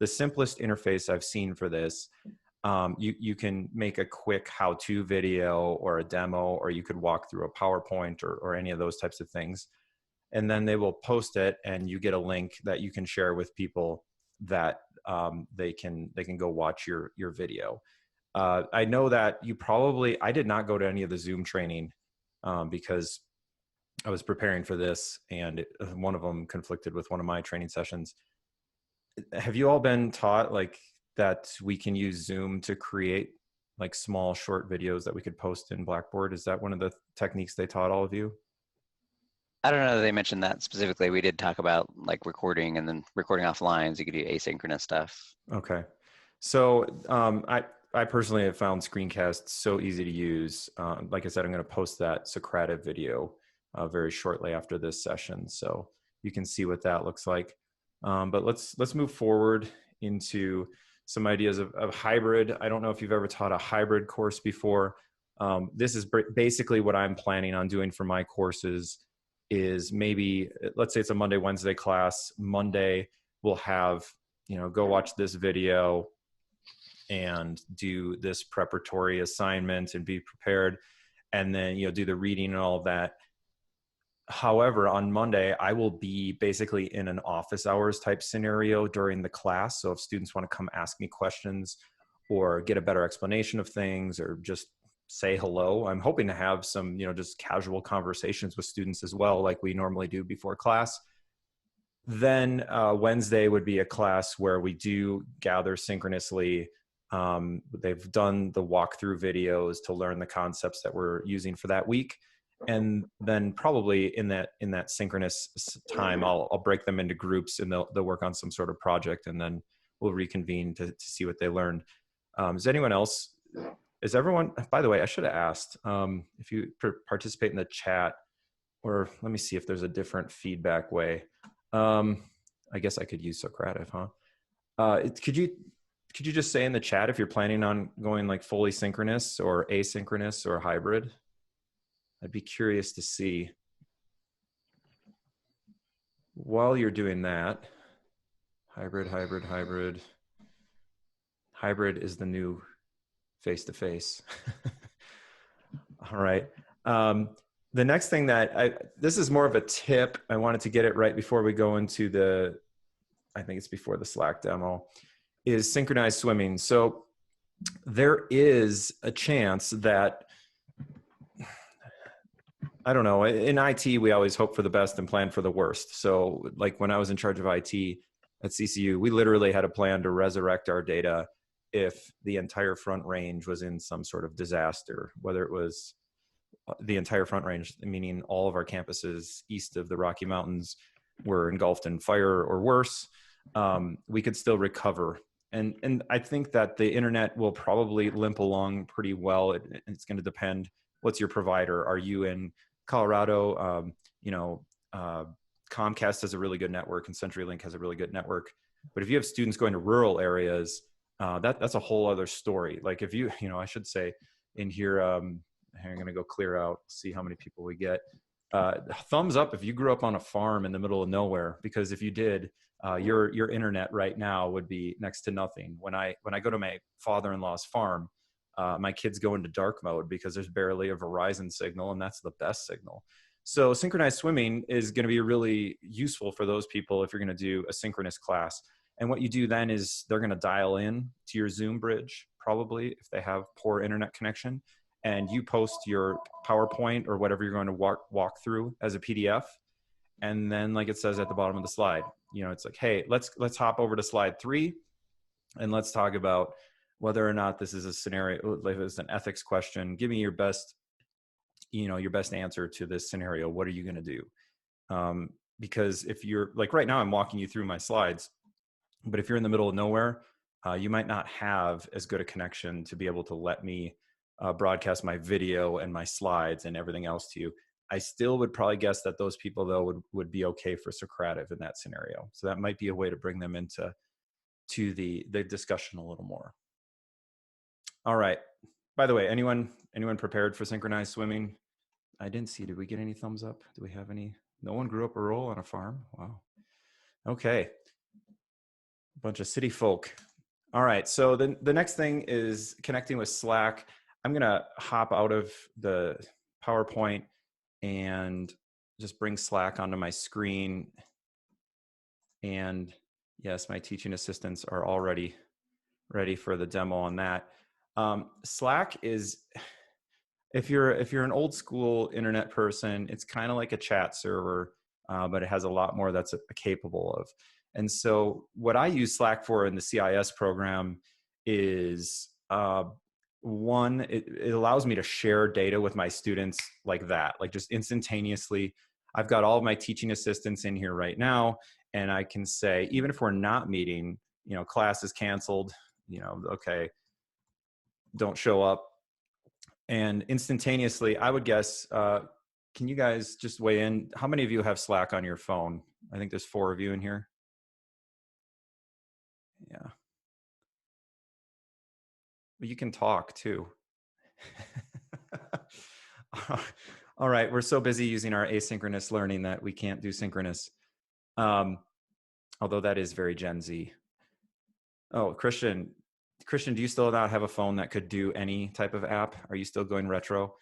The simplest interface I've seen for this, you can make a quick how-to video or a demo, or you could walk through a PowerPoint or any of those types of things. And then they will post it, and you get a link that you can share with people that they can go watch your video. I know that I did not go to any of the Zoom training because I was preparing for this, and one of them conflicted with one of my training sessions. Have you all been taught like that we can use Zoom to create like small short videos that we could post in Blackboard? Is that one of the techniques they taught all of you? I don't know that they mentioned that specifically. We did talk about like recording and then recording offline, so you could do asynchronous stuff. Okay. So I personally have found Screencast so easy to use. Like I said, I'm going to post that Socrative video very shortly after this session, so you can see what that looks like. But let's move forward into some ideas of hybrid. I don't know if you've ever taught a hybrid course before. This is basically what I'm planning on doing for my courses. Is maybe, let's say it's a Monday, Wednesday class. Monday we'll have, go watch this video and do this preparatory assignment and be prepared, and then do the reading and all of that. However, on Monday, I will be basically in an office hours type scenario during the class. So if students want to come ask me questions or get a better explanation of things or just say hello, I'm hoping to have some, just casual conversations with students as well, like we normally do before class. Then Wednesday would be a class where we do gather synchronously. They've done the walkthrough videos to learn the concepts that we're using for that week. And then probably in that synchronous time, I'll break them into groups, and they'll work on some sort of project, and then we'll reconvene to see what they learned. Does anyone else is everyone, by the way, I should have asked if you participate in the chat, or let me see if there's a different feedback way. I guess I could use Socrative, huh? Could you just say in the chat if you're planning on going like fully synchronous or asynchronous or hybrid? I'd be curious to see. While you're doing that, hybrid is the new face-to-face. All right. The next thing that this is more of a tip. I wanted to get it right before we go into I think it's before the Slack demo, is synchronized swimming. So there is a chance that, I don't know, in IT, we always hope for the best and plan for the worst. So like when I was in charge of IT at CCU, we literally had a plan to resurrect our data if the entire Front Range was in some sort of disaster, whether it was the entire Front Range, meaning all of our campuses east of the Rocky Mountains were engulfed in fire or worse, we could still recover. And I think that the internet will probably limp along pretty well. It's going to depend. What's your provider? Are you in Colorado? Comcast has a really good network and CenturyLink has a really good network. But if you have students going to rural areas, that's a whole other story. Like if I should say in here, I'm going to go clear out, see how many people we get. Thumbs up if you grew up on a farm in the middle of nowhere, because if you did, your internet right now would be next to nothing. When I go to my father-in-law's farm, my kids go into dark mode because there's barely a Verizon signal, and that's the best signal. So synchronized swimming is going to be really useful for those people if you're going to do a synchronous class. And what you do then is they're going to dial in to your Zoom bridge, probably if they have poor internet connection, and you post your PowerPoint or whatever you're going to walk through as a PDF. And then, like it says at the bottom of the slide, it's like, hey, let's hop over to slide 3 and let's talk about whether or not this is a scenario, like it's an ethics question. Give me your best, your best answer to this scenario. What are you going to do? Because if you're like right now, I'm walking you through my slides, but if you're in the middle of nowhere, you might not have as good a connection to be able to let me broadcast my video and my slides and everything else to you. I still would probably guess that those people though would be okay for Socrative in that scenario. So that might be a way to bring them into the discussion a little more. All right. By the way, anyone prepared for synchronized swimming? I didn't see. Did we get any thumbs up? Do we have any? No one grew up rural on a farm? Wow. Okay. A bunch of city folk. All right. So the next thing is connecting with Slack. I'm going to hop out of the PowerPoint and just bring Slack onto my screen. And yes, my teaching assistants are already ready for the demo on that. Slack is, if you're an old school internet person, it's kind of like a chat server, but it has a lot more that's capable of. And so what I use Slack for in the CIS program is, one, it allows me to share data with my students like that, like just instantaneously. I've got all of my teaching assistants in here right now, and I can say, even if we're not meeting, class is canceled, okay, don't show up. And instantaneously, I would guess, can you guys just weigh in? How many of you have Slack on your phone? I think there's 4 of you in here. Yeah. But you can talk too. All right, we're so busy using our asynchronous learning that we can't do synchronous. Although that is very Gen Z. Oh, Christian, do you still not have a phone that could do any type of app? Are you still going retro?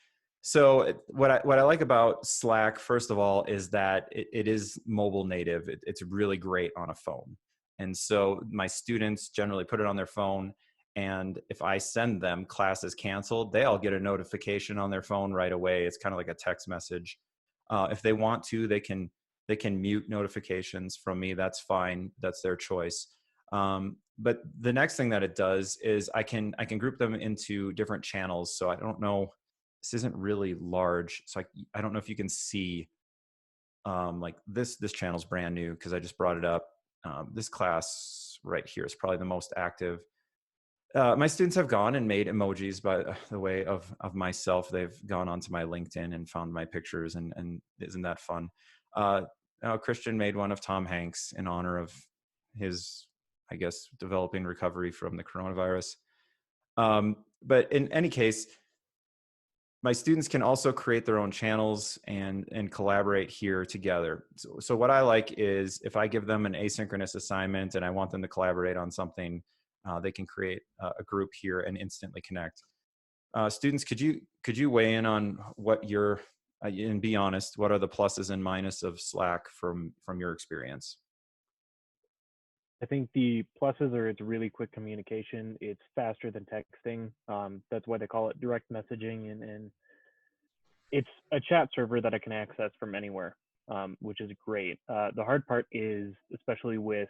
So what I like about Slack, first of all, is that it is mobile native. It's really great on a phone. And so my students generally put it on their phone. And if I send them class is canceled, they all get a notification on their phone right away. It's kind of like a text message. If they want to, they can mute notifications from me. That's fine. That's their choice. But the next thing that it does is I can group them into different channels. So I don't know, this isn't really large. So I don't know if you can see, like this channel's brand new because I just brought it up. This class right here is probably the most active. My students have gone and made emojis by the way of myself. They've gone onto my LinkedIn and found my pictures, and isn't that fun? Christian made one of Tom Hanks in honor of his, I guess, developing recovery from the coronavirus. But in any case, my students can also create their own channels and collaborate here together. So what I like is if I give them an asynchronous assignment and I want them to collaborate on something, they can create a group here and instantly connect. Students, could you weigh in on what your and be honest, what are the pluses and minuses of Slack from your experience? I think the pluses are it's really quick communication. It's faster than texting. That's why they call it direct messaging, and it's a chat server that I can access from anywhere, which is great. The hard part is, especially with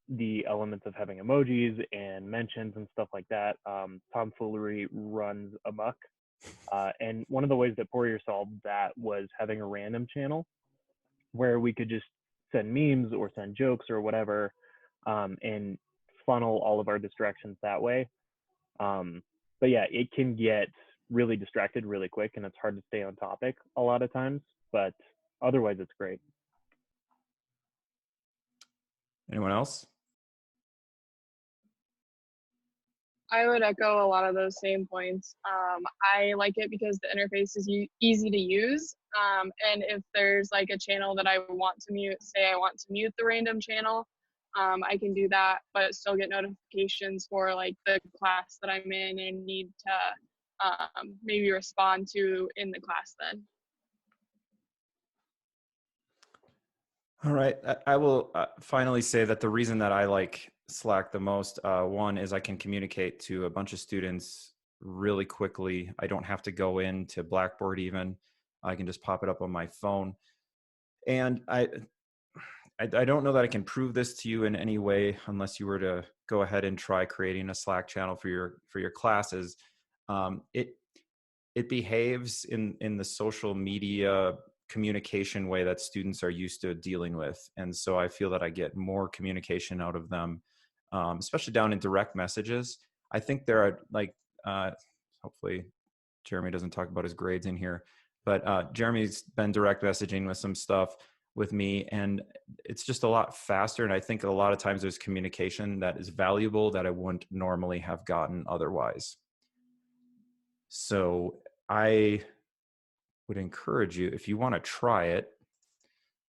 the elements of having emojis and mentions and stuff like that, tomfoolery runs amok. And one of the ways that Poirier solved that was having a random channel where we could just send memes or send jokes or whatever, and funnel all of our distractions that way. But yeah, it can get really distracted really quick, and it's hard to stay on topic a lot of times, but otherwise it's great. Anyone else? I would echo a lot of those same points. I like it because the interface is easy to use. And if there's like a channel that I want to mute, say I want to mute the random channel, I can do that, but still get notifications for like the class that I'm in and need to maybe respond to in the class then. All right. I will finally say that the reason that I like Slack the most, one is I can communicate to a bunch of students really quickly. I don't have to go into Blackboard even. I can just pop it up on my phone. And I don't know that I can prove this to you in any way unless you were to go ahead and try creating a Slack channel for your classes. It behaves in the social media communication way that students are used to dealing with. And so I feel that I get more communication out of them, especially down in direct messages. I think there are like, hopefully Jeremy doesn't talk about his grades in here, but Jeremy's been direct messaging with some stuff with me, and it's just a lot faster. And I think a lot of times there's communication that is valuable that I wouldn't normally have gotten otherwise. So I would encourage you, if you want to try it,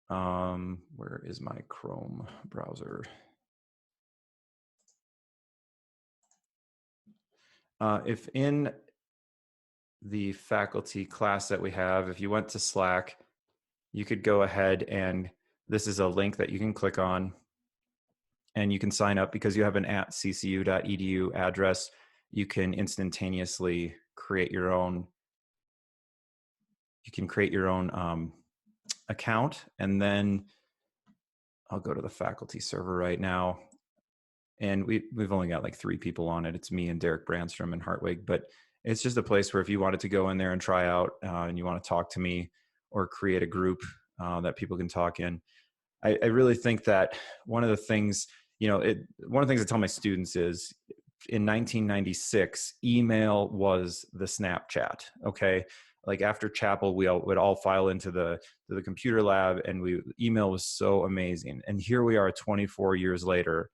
where is my Chrome browser? If in the faculty class that we have, if you went to Slack, you could go ahead and this is a link that you can click on and you can sign up because you have an @ccu.edu address. You can instantaneously create your own. You can create your own account, and then I'll go to the faculty server right now. And we've only got like 3 people on it. It's me and Derek Brandstrom and Hartwig, but it's just a place where if you wanted to go in there and try out and you want to talk to me or create a group that people can talk in, I really think that one of the things, one of the things I tell my students is in 1996, email was the Snapchat. Okay. Like after chapel, we would all file into the computer lab, and email was so amazing. And here we are 24 years later,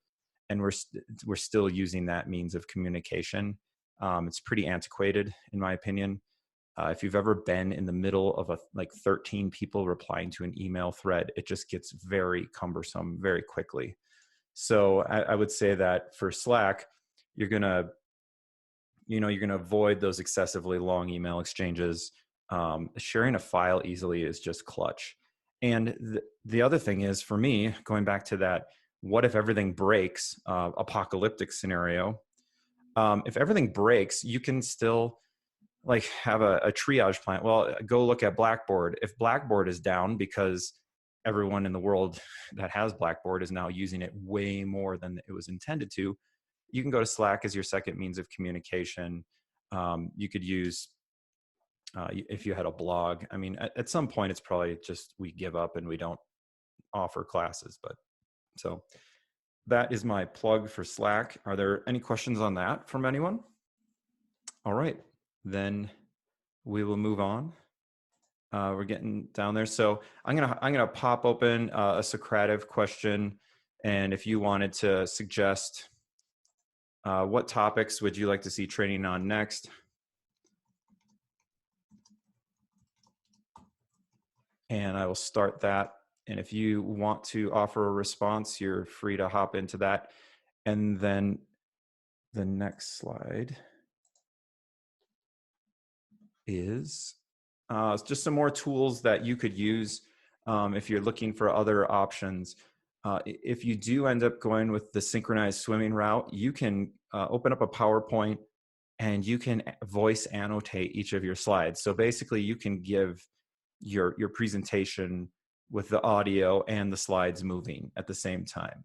and we're still using that means of communication. It's pretty antiquated, in my opinion. If you've ever been in the middle of 13 people replying to an email thread, it just gets very cumbersome very quickly. So I would say that for Slack, you're gonna avoid those excessively long email exchanges. Sharing a file easily is just clutch. And the other thing is, for me, going back to that, what if everything breaks, apocalyptic scenario, if everything breaks, you can still have a triage plan. Well, go look at Blackboard. If Blackboard is down because everyone in the world that has Blackboard is now using it way more than it was intended to, you can go to Slack as your second means of communication. You could use, if you had a blog, I mean, at some point it's probably just we give up and we don't offer classes, but so that is my plug for Slack. Are there any questions on that from anyone? All right, then we will move on. We're getting down there. So I'm gonna pop open a Socrative question, and if you wanted to suggest what topics would you like to see training on next? And I will start that. And if you want to offer a response, you're free to hop into that. And then the next slide is just some more tools that you could use if you're looking for other options. If you do end up going with the synchronized swimming route, you can open up a PowerPoint and you can voice annotate each of your slides. So basically you can give your presentation with the audio and the slides moving at the same time.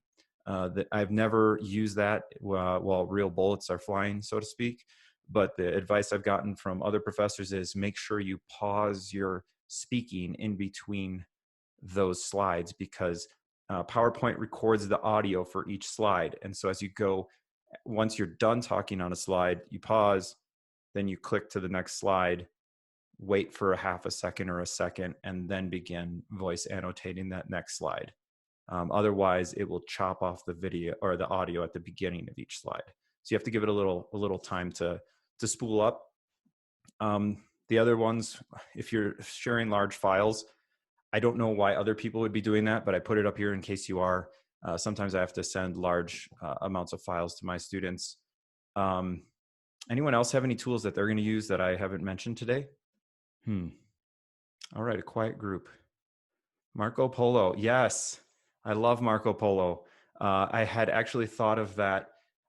I've never used that while real bullets are flying, so to speak. But the advice I've gotten from other professors is make sure you pause your speaking in between those slides, because PowerPoint records the audio for each slide. And so as you go, once you're done talking on a slide, you pause, then you click to the next slide, wait for a half a second or a second, and then begin voice annotating that next slide. Otherwise, it will chop off the video or the audio at the beginning of each slide. So you have to give it a little time to spool up. The other ones, if you're sharing large files, I don't know why other people would be doing that, but I put it up here in case you are. Sometimes I have to send large amounts of files to my students. Anyone else have any tools that they're going to use that I haven't mentioned today? All right, a quiet group. Marco Polo. Yes, I love Marco Polo. I had actually thought of that.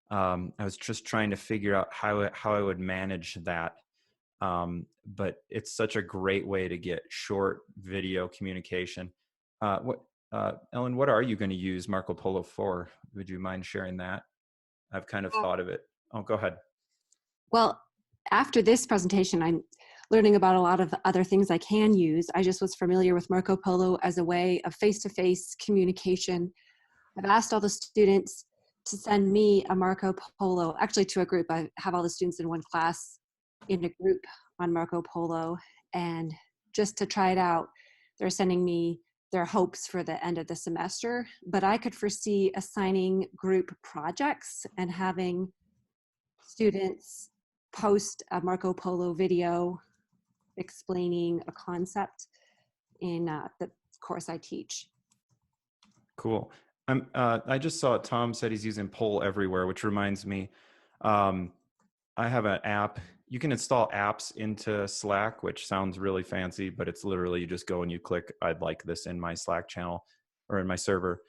I was just trying to figure out how I would manage that. But it's such a great way to get short video communication. Ellen, what are you going to use Marco Polo for? Would you mind sharing that? I've kind of thought of it. Oh, go ahead. Well, after this presentation, I'm learning about a lot of the other things I can use. I just was familiar with Marco Polo as a way of face-to-face communication. I've asked all the students to send me a Marco Polo, actually to a group. I have all the students in one class in a group on Marco Polo, and just to try it out, they're sending me their hopes for the end of the semester. But I could foresee assigning group projects and having students post a Marco Polo video explaining a concept in the course I teach. Cool. I just saw Tom said he's using Poll Everywhere, which reminds me, I have an app. You can install apps into Slack, which sounds really fancy, but it's literally you just go and you click, I'd like this in my Slack channel or in my server.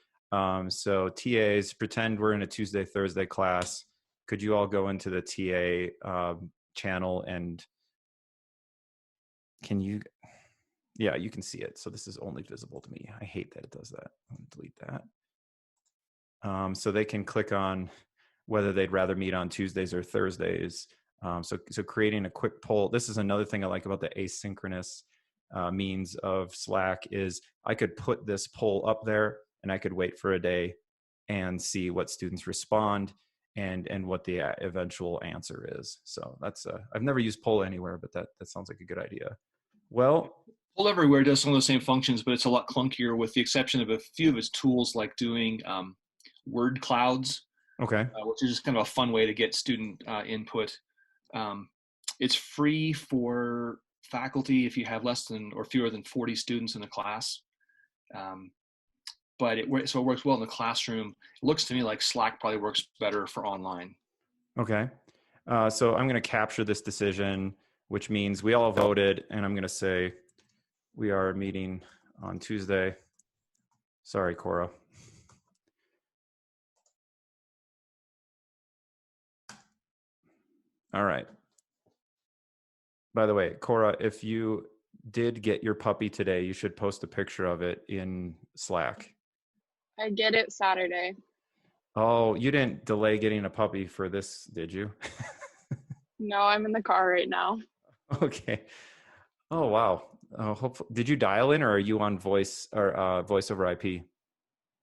So TAs, pretend we're in a Tuesday, Thursday class. Could you all go into the TA channel and can you, yeah, you can see it. So this is only visible to me. I hate that it does that. I'm gonna delete that. So they can click on whether they'd rather meet on Tuesdays or Thursdays. So creating a quick poll. This is another thing I like about the asynchronous means of Slack is I could put this poll up there and I could wait for a day and see what students respond and what the eventual answer is. So that's I've never used Poll Anywhere, but that sounds like a good idea. Well, Poll Everywhere does some of the same functions, but it's a lot clunkier with the exception of a few of its tools like doing word clouds. Okay. Which is just kind of a fun way to get student input. It's free for faculty if you have less than or fewer than 40 students in the class. But it works well in the classroom. It looks to me like Slack probably works better for online. Okay. So I'm going to capture this decision, which means we all voted, and I'm going to say we are meeting on Tuesday. Sorry, Cora. All right. By the way, Cora, if you did get your puppy today, you should post a picture of it in Slack. I get it Saturday. Oh, you didn't delay getting a puppy for this, did you? No, I'm in the car right now. Okay. Oh, wow. Hopefully, did you dial in or are you on voice or voice over IP?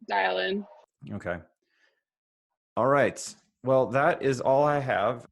Dial in. Okay. All right. Well, that is all I have.